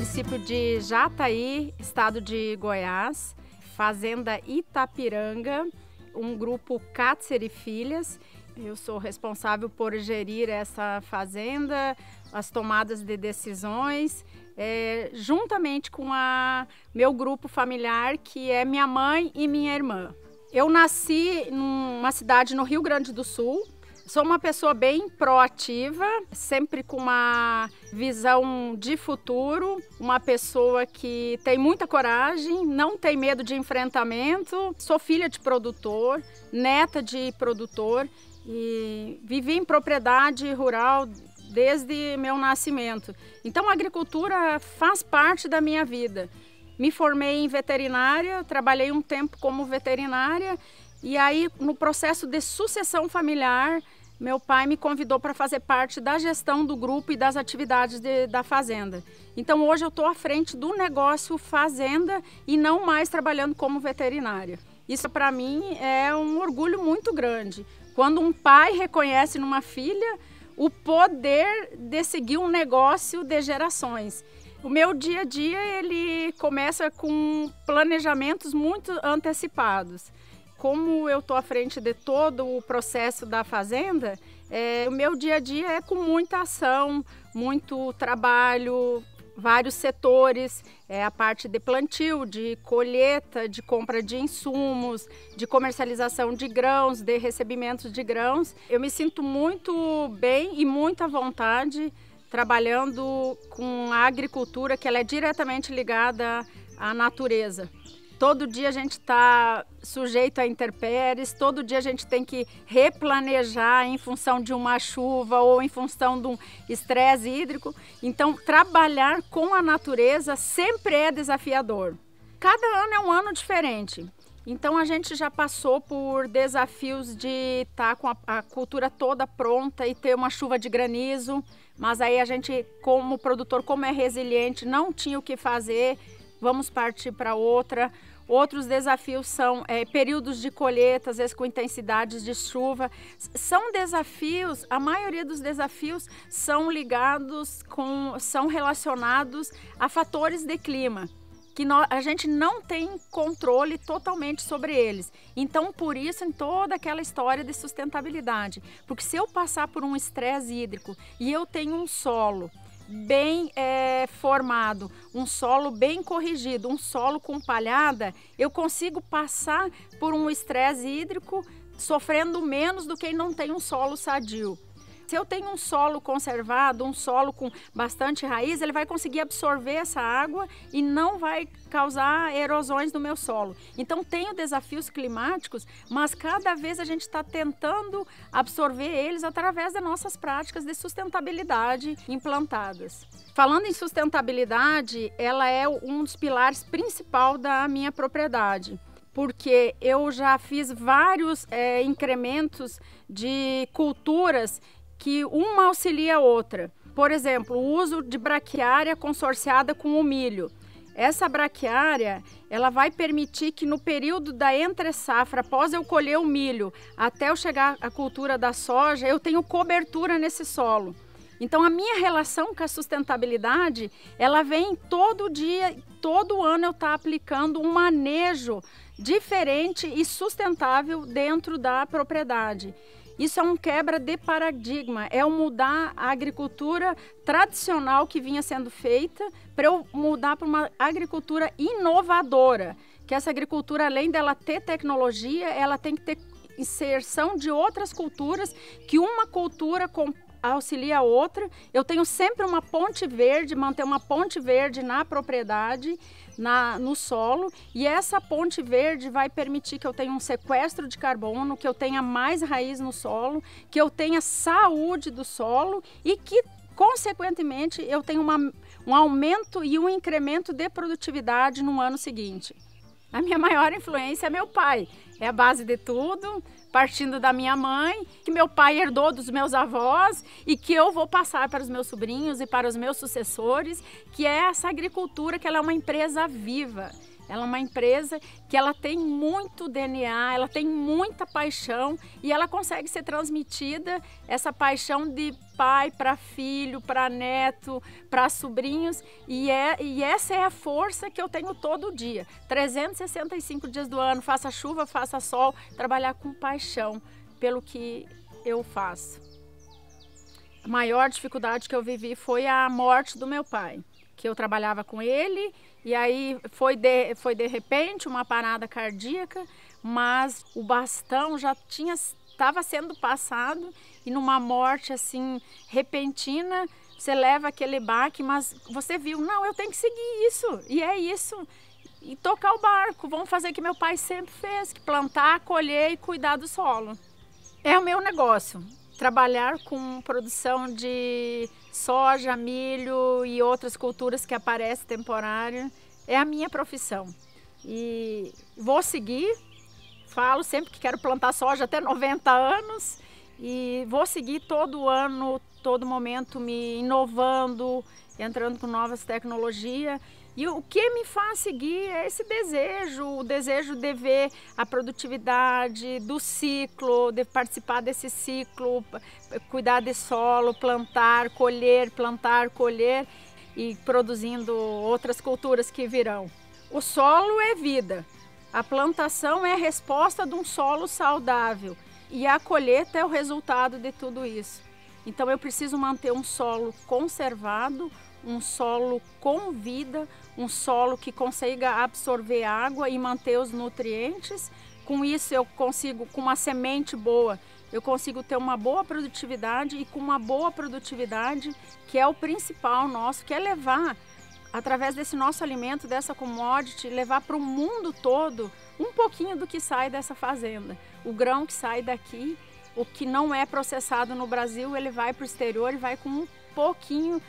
município de Jataí, estado de Goiás, fazenda Itapiranga, um grupo Katzer e Filhas. Eu sou responsável por gerir essa fazenda, as tomadas de decisões, juntamente com meu grupo familiar, que é minha mãe e minha irmã. Eu nasci numa cidade no Rio Grande do Sul. Sou uma pessoa bem proativa, sempre com uma visão de futuro, uma pessoa que tem muita coragem, não tem medo de enfrentamento. Sou filha de produtor, neta de produtor e vivi em propriedade rural desde meu nascimento. Então a agricultura faz parte da minha vida. Me formei em veterinária, trabalhei um tempo como veterinária e aí no processo de sucessão familiar, meu pai me convidou para fazer parte da gestão do grupo e das atividades da fazenda. Então hoje eu estou à frente do negócio fazenda e não mais trabalhando como veterinária. Isso para mim é um orgulho muito grande. Quando um pai reconhece numa filha o poder de seguir um negócio de gerações. O meu dia a dia ele começa com planejamentos muito antecipados. Como eu estou à frente de todo o processo da fazenda, o meu dia a dia é com muita ação, muito trabalho, vários setores, a parte de plantio, de colheita, de compra de insumos, de comercialização de grãos, de recebimentos de grãos. Eu me sinto muito bem e muito à vontade trabalhando com a agricultura, que ela é diretamente ligada à natureza. Todo dia a gente está sujeito a intempéries, todo dia a gente tem que replanejar em função de uma chuva ou em função de um estresse hídrico. Então, trabalhar com a natureza sempre é desafiador. Cada ano é um ano diferente. Então, a gente já passou por desafios de estar com a cultura toda pronta e ter uma chuva de granizo. Mas aí a gente, como produtor, como é resiliente, não tinha o que fazer, vamos partir para outra. Outros desafios são períodos de colheita, às vezes com intensidades de chuva. São desafios, a maioria dos desafios são são relacionados a fatores de clima, que a gente não tem controle totalmente sobre eles. Então, por isso, em toda aquela história de sustentabilidade. Porque se eu passar por um estresse hídrico e eu tenho um solo bem formado, um solo bem corrigido, um solo com palhada, eu consigo passar por um estresse hídrico sofrendo menos do que quem não tem um solo sadio. Se eu tenho um solo conservado, um solo com bastante raiz, ele vai conseguir absorver essa água e não vai causar erosões no meu solo. Então, tenho desafios climáticos, mas cada vez a gente está tentando absorver eles através das nossas práticas de sustentabilidade implantadas. Falando em sustentabilidade, ela é um dos pilares principais da minha propriedade. Porque eu já fiz vários incrementos de culturas que uma auxilia a outra. Por exemplo, o uso de braquiária consorciada com o milho. Essa braquiária, ela vai permitir que no período da entre-safra, após eu colher o milho, até eu chegar à cultura da soja, eu tenho cobertura nesse solo. Então, a minha relação com a sustentabilidade, ela vem todo dia, todo ano eu estou aplicando um manejo diferente e sustentável dentro da propriedade. Isso é um quebra de paradigma, é mudar a agricultura tradicional que vinha sendo feita para eu mudar para uma agricultura inovadora. Que essa agricultura, além dela ter tecnologia, ela tem que ter inserção de outras culturas, que uma cultura auxilia a outra. Eu tenho sempre uma ponte verde, manter uma ponte verde na propriedade, no solo, e essa ponte verde vai permitir que eu tenha um sequestro de carbono, que eu tenha mais raiz no solo, que eu tenha saúde do solo e que, consequentemente, eu tenha um aumento e um incremento de produtividade no ano seguinte. A minha maior influência é meu pai, é a base de tudo, partindo da minha mãe, que meu pai herdou dos meus avós e que eu vou passar para os meus sobrinhos e para os meus sucessores, que é essa agricultura, que ela é uma empresa viva. Ela é uma empresa que ela tem muito DNA, ela tem muita paixão e ela consegue ser transmitida, essa paixão de pai para filho, para neto, para sobrinhos, e essa é a força que eu tenho todo dia. 365 dias do ano, faça chuva, faça sol, trabalhar com paixão pelo que eu faço. A maior dificuldade que eu vivi foi a morte do meu pai, que eu trabalhava com ele, e aí foi de repente uma parada cardíaca, mas o bastão já estava sendo passado, e numa morte assim repentina, você leva aquele baque, mas você viu, não, eu tenho que seguir isso, e é isso, e tocar o barco, vamos fazer o que meu pai sempre fez, que plantar, colher e cuidar do solo. É o meu negócio. Trabalhar com produção de soja, milho e outras culturas que aparecem temporário é a minha profissão. E vou seguir, falo sempre que quero plantar soja até 90 anos e vou seguir todo ano, todo momento me inovando, entrando com novas tecnologias. E o que me faz seguir é esse desejo, o desejo de ver a produtividade do ciclo, de participar desse ciclo, cuidar de solo, plantar, colher e produzindo outras culturas que virão. O solo é vida, a plantação é a resposta de um solo saudável e a colheita é o resultado de tudo isso. Então eu preciso manter um solo conservado, um solo com vida, um solo que consiga absorver água e manter os nutrientes. Com isso eu consigo, com uma semente boa, eu consigo ter uma boa produtividade e com uma boa produtividade, que é o principal nosso, que é levar, através desse nosso alimento, dessa commodity, levar para o mundo todo um pouquinho do que sai dessa fazenda. O grão que sai daqui, o que não é processado no Brasil, ele vai para o exterior e vai com um pouquinho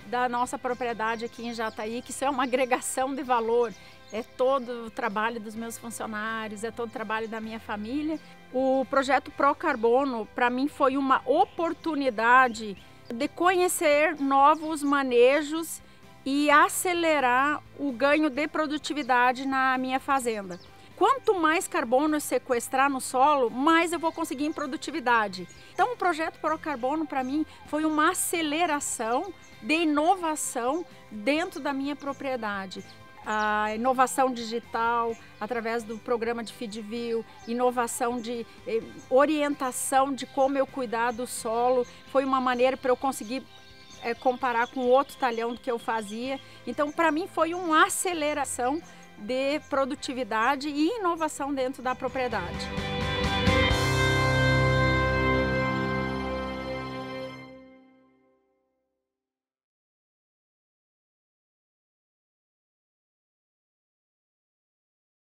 da nossa propriedade aqui em Jataí, que isso é uma agregação de valor. É todo o trabalho dos meus funcionários, é todo o trabalho da minha família. O projeto Procarbono, para mim, foi uma oportunidade de conhecer novos manejos e acelerar o ganho de produtividade na minha fazenda. Quanto mais carbono eu sequestrar no solo, mais eu vou conseguir em produtividade. Então o projeto Procarbono para mim foi uma aceleração de inovação dentro da minha propriedade. A inovação digital, através do programa de Feedview, inovação de orientação de como eu cuidar do solo, foi uma maneira para eu conseguir comparar com outro talhão do que eu fazia. Então para mim foi uma aceleração de produtividade e inovação dentro da propriedade.